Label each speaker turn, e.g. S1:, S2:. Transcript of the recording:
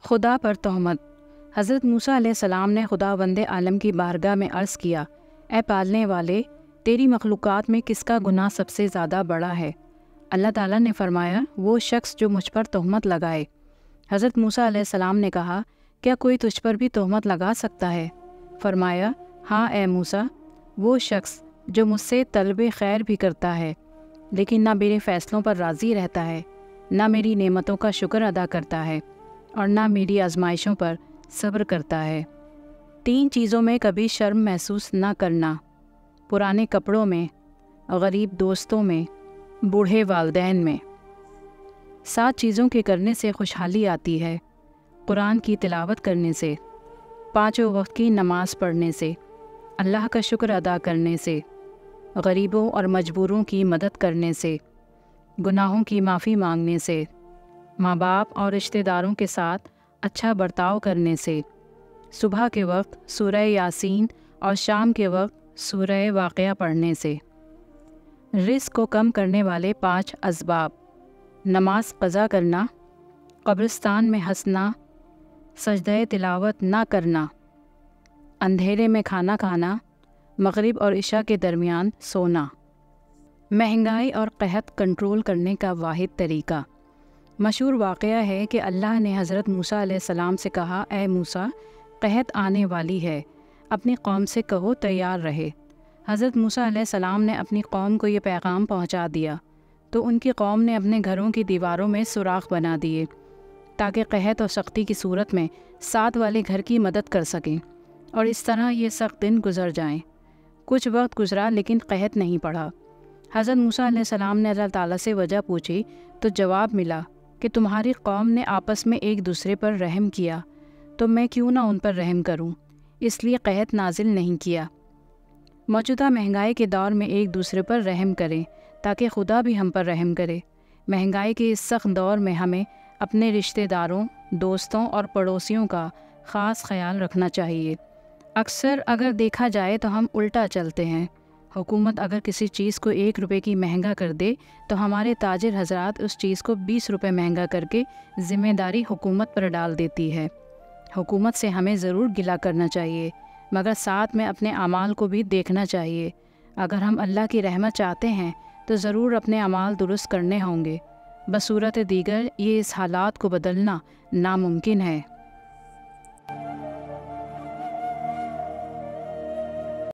S1: خدا پر تہمت۔ حضرت موسیٰ علیہ السلام نے خداوند عالم کی بارگاہ میں عرض کیا، اے پالنے والے، تیری مخلوقات میں کس کا گناہ سب سے زیادہ بڑا ہے؟ اللہ تعالیٰ نے فرمایا، وہ شخص جو مجھ پر تہمت لگائے۔ حضرت موسیٰ علیہ السلام نے کہا، کیا کوئی تجھ پر بھی تہمت لگا سکتا ہے؟ فرمایا، ہاں اے موسیٰ، وہ شخص جو مجھ سے طلب خیر بھی کرتا ہے لیکن نہ میرے فیصلوں پر راضی رہتا ہے، نہ میری نعمتوں کا شکر ادا کرتا ہے اور نہ میری آزمائشوں پر صبر کرتا ہے۔ 3 چیزوں میں کبھی شرم محسوس نہ کرنا: پرانے کپڑوں میں، غریب دوستوں میں، بوڑھے والدین میں۔ 7 چیزوں کے کرنے سے خوشحالی آتی ہے: قرآن کی تلاوت کرنے سے، 5 وقت کی نماز پڑھنے سے، اللہ کا شکر ادا کرنے سے، غریبوں اور مجبوروں کی مدد کرنے سے، گناہوں کی معافی مانگنے سے، ماں باپ اور رشتہ داروں کے ساتھ اچھا برتاؤ کرنے سے، صبح کے وقت سورہ یاسین اور شام کے وقت سورہ واقعہ پڑھنے سے۔ رزق کو کم کرنے والے 5 اسباب: نماز قضا کرنا، قبرستان میں ہنسنا، سجدہ تلاوت نہ کرنا، اندھیرے میں کھانا کھانا، مغرب اور عشاء کے درمیان سونا۔ مہنگائی اور قحط کنٹرول کرنے کا واحد طریقہ۔ مشہور واقعہ ہے کہ اللہ نے حضرت موسیٰ علیہ السلام سے کہا، اے موسیٰ، قحط آنے والی ہے، اپنی قوم سے کہو تیار رہے۔ حضرت موسیٰ علیہ السلام نے اپنی قوم کو یہ پیغام پہنچا دیا تو ان کی قوم نے اپنے گھروں کی دیواروں میں سوراخ بنا دیے تاکہ قحط اور سختی کی صورت میں ساتھ والے گھر کی مدد کر سکیں، اور اس طرح یہ سخت دن گزر جائیں۔ کچھ وقت گزرا لیکن قحط نہیں پڑا۔ حضرت موسیٰ علیہ السلام نے اللہ تعالیٰ سے وجہ پوچھی تو جواب ملا کہ تمہاری قوم نے آپس میں ایک دوسرے پر رحم کیا، تو میں کیوں نہ ان پر رحم کروں، اس لیے قحط نازل نہیں کیا۔ موجودہ مہنگائی کے دور میں ایک دوسرے پر رحم کریں تاکہ خدا بھی ہم پر رحم کرے۔ مہنگائی کے اس سخت دور میں ہمیں اپنے رشتہ داروں، دوستوں اور پڑوسیوں کا خاص خیال رکھنا چاہیے۔ اکثر اگر دیکھا جائے تو ہم الٹا چلتے ہیں۔ حکومت اگر کسی چیز کو 1 روپے کی مہنگا کر دے تو ہمارے تاجر حضرات اس چیز کو 20 روپے مہنگا کر کے ذمہ داری حکومت پر ڈال دیتی ہے۔ حکومت سے ہمیں ضرور گلہ کرنا چاہیے، مگر ساتھ میں اپنے اعمال کو بھی دیکھنا چاہیے۔ اگر ہم اللہ کی رحمت چاہتے ہیں تو ضرور اپنے اعمال درست کرنے ہوں گے، بصورت دیگر یہ اس حالات کو بدلنا ناممکن ہے۔